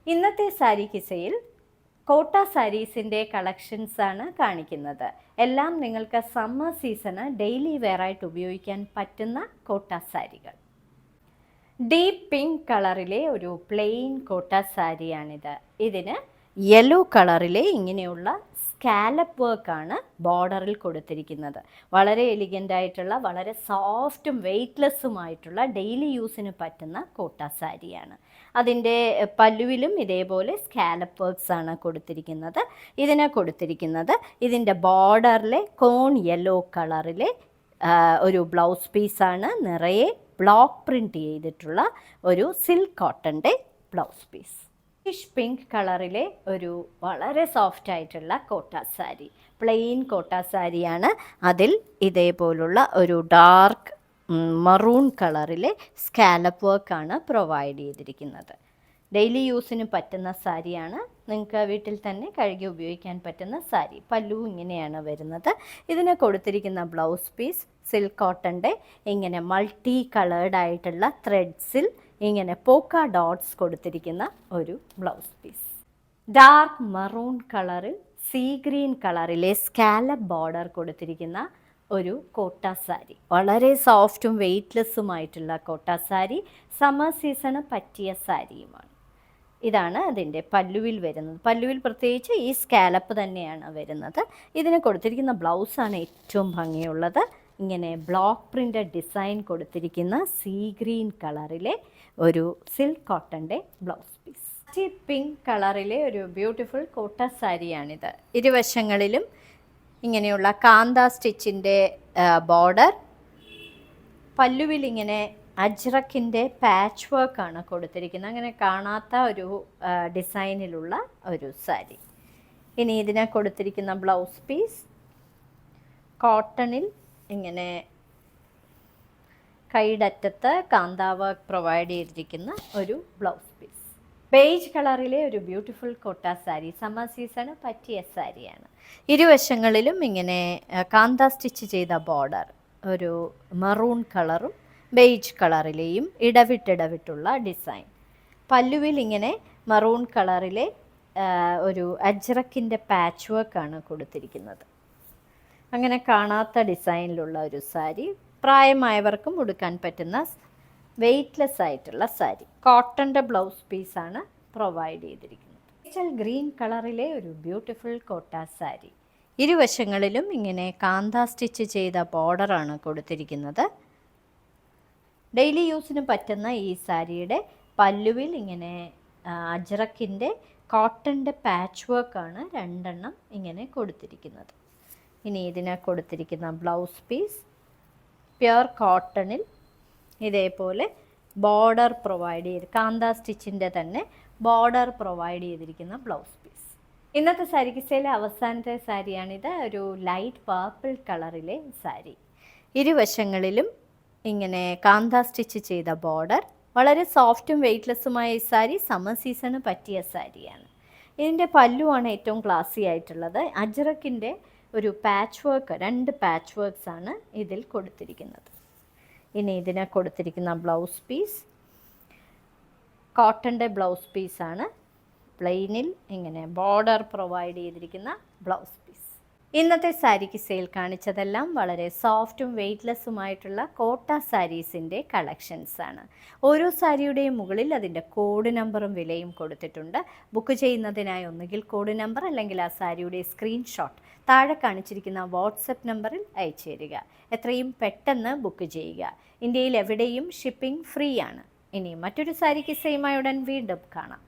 ഇന്നത്തെ സാരി കിസയിൽ കോട്ട സാരീസിൻ്റെ കളക്ഷൻസാണ് കാണിക്കുന്നത്. എല്ലാം നിങ്ങൾക്ക് സമ്മർ സീസണ് ഡെയിലി വെയറായിട്ട് ഉപയോഗിക്കാൻ പറ്റുന്ന കോട്ട സാരികൾ. ഡീപ്പ് പിങ്ക് കളറിലെ ഒരു പ്ലെയിൻ കോട്ട സാരിയാണിത്. ഇതിന് യെല്ലോ കളറിലെ ഇങ്ങനെയുള്ള സ്കാലപ്പ് വർക്കാണ് ബോർഡറിൽ കൊടുത്തിരിക്കുന്നത്. വളരെ എലിഗൻ്റ് ആയിട്ടുള്ള, വളരെ സോഫ്റ്റും വെയ്റ്റ്ലെസ്സുമായിട്ടുള്ള ഡെയിലി യൂസിന് പറ്റുന്ന കോട്ട സാരിയാണ്. അതിൻ്റെ പല്ലുവിലും ഇതേപോലെ സ്കാലപ്പ് വർക്ക്സ് ആണ് കൊടുത്തിരിക്കുന്നത്. ഇതിൻ്റെ ബോർഡറിലെ കോൺ യെല്ലോ കളറിലെ ഒരു ബ്ലൗസ് പീസാണ്. നിറയെ ബ്ലോക്ക് പ്രിൻറ്റ് ചെയ്തിട്ടുള്ള ഒരു സിൽക്ക് കോട്ടൻ്റെ ബ്ലൗസ് പീസ്. ഫിഷ് പിങ്ക് കളറിലെ ഒരു വളരെ സോഫ്റ്റ് ആയിട്ടുള്ള കോട്ട സാരി, പ്ലെയിൻ കോട്ട സാരിയാണ്. അതിൽ ഇതേപോലുള്ള ഒരു ഡാർക്ക് മറൂൺ കളറിലെ സ്കാലപ്പ് വർക്കാണ് പ്രൊവൈഡ് ചെയ്തിരിക്കുന്നത്. ഡെയിലി യൂസിന് പറ്റുന്ന സാരിയാണ്. നിങ്ങൾക്ക് വീട്ടിൽ തന്നെ കഴുകി ഉപയോഗിക്കാൻ പറ്റുന്ന സാരി. പല്ലു ഇങ്ങനെയാണ് വരുന്നത്. ഇതിന് കൊടുത്തിരിക്കുന്ന ബ്ലൗസ് പീസ് സിൽക്ക് കോട്ടൻ്റെ ഇങ്ങനെ മൾട്ടി കളേർഡ് ആയിട്ടുള്ള ത്രെഡ്സിൽ ഇങ്ങനെ പോക്ക ഡോട്ട്സ് കൊടുത്തിരിക്കുന്ന ഒരു ബ്ലൗസ് പീസ്. ഡാർക്ക് മറൂൺ കളറിൽ സീ ഗ്രീൻ കളറിലെ സ്കാലപ്പ് ബോർഡർ കൊടുത്തിരിക്കുന്ന ഒരു കോട്ട സാരി. വളരെ സോഫ്റ്റും വെയ്റ്റ്ലെസ്സുമായിട്ടുള്ള കോട്ട സാരി. സമ്മർ സീസണ് പറ്റിയ സാരിയുമാണ്. ഇതാണ് അതിൻ്റെ പല്ലുവിൽ വരുന്നത്. പല്ലുവിൽ പ്രത്യേകിച്ച് ഈ സ്കാലപ്പ് തന്നെയാണ് വരുന്നത്. ഇതിന് കൊടുത്തിരിക്കുന്ന ബ്ലൗസാണ് ഏറ്റവും ഭംഗിയുള്ളത്. ഇങ്ങനെ ബ്ലോക്ക് പ്രിൻ്റഡ് ഡിസൈൻ കൊടുത്തിരിക്കുന്ന സീ ഗ്രീൻ കളറിലെ ഒരു സിൽക്ക് കോട്ടൻ്റെ ബ്ലൗസ് പീസ്. പിങ്ക് കളറിലെ ഒരു ബ്യൂട്ടിഫുൾ കോട്ട സാരിയാണിത്. ഇരുവശങ്ങളിലും ഇങ്ങനെയുള്ള കാന്ത സ്റ്റിച്ചിൻ്റെ ബോർഡർ. പല്ലുവിൽ ഇങ്ങനെ അജ്രക്കിൻ്റെ പാച്ച് വർക്കാണ് കൊടുത്തിരിക്കുന്നത്. അങ്ങനെ കാണാത്ത ഒരു ഡിസൈനിലുള്ള ഒരു സാരി. ഇനി ഇതിനെ കൊടുത്തിരിക്കുന്ന ബ്ലൗസ് പീസ് കോട്ടണിൽ ഇങ്ങനെ കൈയുടെ അറ്റത്ത് കാന്ത വർക്ക് പ്രൊവൈഡ് ചെയ്തിരിക്കുന്ന ഒരു ബ്ലൗസ് പീസ്. ബേജ് കളറിലെ ഒരു ബ്യൂട്ടിഫുൾ കോട്ട സാരി. സമ്മർ സീസണ് പറ്റിയ സാരിയാണ്. ഇരുവശങ്ങളിലും ഇങ്ങനെ കാന്ത സ്റ്റിച്ച് ചെയ്ത ബോർഡർ, ഒരു മറൂൺ കളറും ബേജ് കളറിലെയും ഇടവിട്ടിടവിട്ടുള്ള ഡിസൈൻ. പല്ലുവിൽ ഇങ്ങനെ മറൂൺ കളറിലെ ഒരു അജ്രക്കിൻ്റെ പാച്ച് വർക്കാണ് കൊടുത്തിരിക്കുന്നത്. അങ്ങനെ കാണാത്ത ഡിസൈനിലുള്ള ഒരു സാരി. പ്രായമായവർക്കും ഉടുക്കാൻ പറ്റുന്ന വെയ്റ്റ്ലെസ് ആയിട്ടുള്ള സാരി. കോട്ടൻ്റെ ബ്ലൗസ് പീസാണ് പ്രൊവൈഡ് ചെയ്തിരിക്കുന്നത്. പേസ്റ്റൽ ഗ്രീൻ കളറിലെ ഒരു ബ്യൂട്ടിഫുൾ കോട്ട സാരി. ഇരുവശങ്ങളിലും ഇങ്ങനെ കാന്ത സ്റ്റിച്ച് ചെയ്ത ബോർഡറാണ് കൊടുത്തിരിക്കുന്നത്. ഡെയിലി യൂസിന് പറ്റുന്ന ഈ സാരിയുടെ പല്ലുവിൽ ഇങ്ങനെ അജ്രക്കിൻ്റെ കോട്ടൻ്റെ പാച്ച് വർക്കാണ് രണ്ടെണ്ണം ഇങ്ങനെ കൊടുത്തിരിക്കുന്നത്. ഇനി ഇതിന് കൊടുത്തിരിക്കുന്ന ബ്ലൗസ് പീസ് പ്യുർ കോട്ടണിൽ ഇതേപോലെ ബോർഡർ പ്രൊവൈഡ് ചെയ്ത് കാന്ത സ്റ്റിച്ചിൻ്റെ തന്നെ ബോർഡർ പ്രൊവൈഡ് ചെയ്തിരിക്കുന്ന ബ്ലൗസ് പീസ്. ഇന്നത്തെ സാരി കിസയിലെ അവസാനത്തെ സാരിയാണിത്. ഒരു ലൈറ്റ് പർപ്പിൾ കളറിലെ സാരി. ഇരുവശങ്ങളിലും ഇങ്ങനെ കാന്ത സ്റ്റിച്ച് ചെയ്ത ബോർഡർ. വളരെ സോഫ്റ്റും വെയ്റ്റ്ലെസ്സുമായ ഈ സാരി സമ്മർ സീസണ് പറ്റിയ സാരിയാണ്. ഇതിൻ്റെ പല്ലുവാണ് ഏറ്റവും ക്ലാസി ആയിട്ടുള്ളത്. അജ്രക്കിൻ്റെ ഒരു പാച്ച് വർക്ക്, 2 പാച്ച് വർക്ക്സ് ആണ് ഇതിൽ കൊടുത്തിരിക്കുന്നത്. ഇനി ഇതിന് കൊടുത്തിരിക്കുന്ന ബ്ലൗസ് പീസ് കോട്ടൻ്റെ ബ്ലൗസ് പീസാണ്. പ്ലെയിനിൽ ഇങ്ങനെ ബോർഡർ പ്രൊവൈഡ് ചെയ്തിരിക്കുന്ന ബ്ലൗസ് പീസ്. ഇന്നത്തെ സാരി കിസയിൽ കാണിച്ചതെല്ലാം വളരെ സോഫ്റ്റും വെയ്റ്റ്ലെസ്സുമായിട്ടുള്ള കോട്ട സാരീസിൻ്റെ കളക്ഷൻസാണ്. ഓരോ സാരിയുടെയും മുകളിൽ അതിൻ്റെ കോഡ് നമ്പറും വിലയും കൊടുത്തിട്ടുണ്ട്. ബുക്ക് ചെയ്യുന്നതിനായി ഒന്നുകിൽ കോഡ് നമ്പർ അല്ലെങ്കിൽ ആ സാരിയുടെ സ്ക്രീൻഷോട്ട് താഴെ കാണിച്ചിരിക്കുന്ന വാട്സപ്പ് നമ്പറിൽ അയച്ചു തരിക. എത്രയും പെട്ടെന്ന് ബുക്ക് ചെയ്യുക. ഇന്ത്യയിൽ എവിടെയും ഷിപ്പിംഗ് ഫ്രീ ആണ്. ഇനി മറ്റൊരു സാരി കിസയുമായി ഉടൻ വീണ്ടും കാണാം.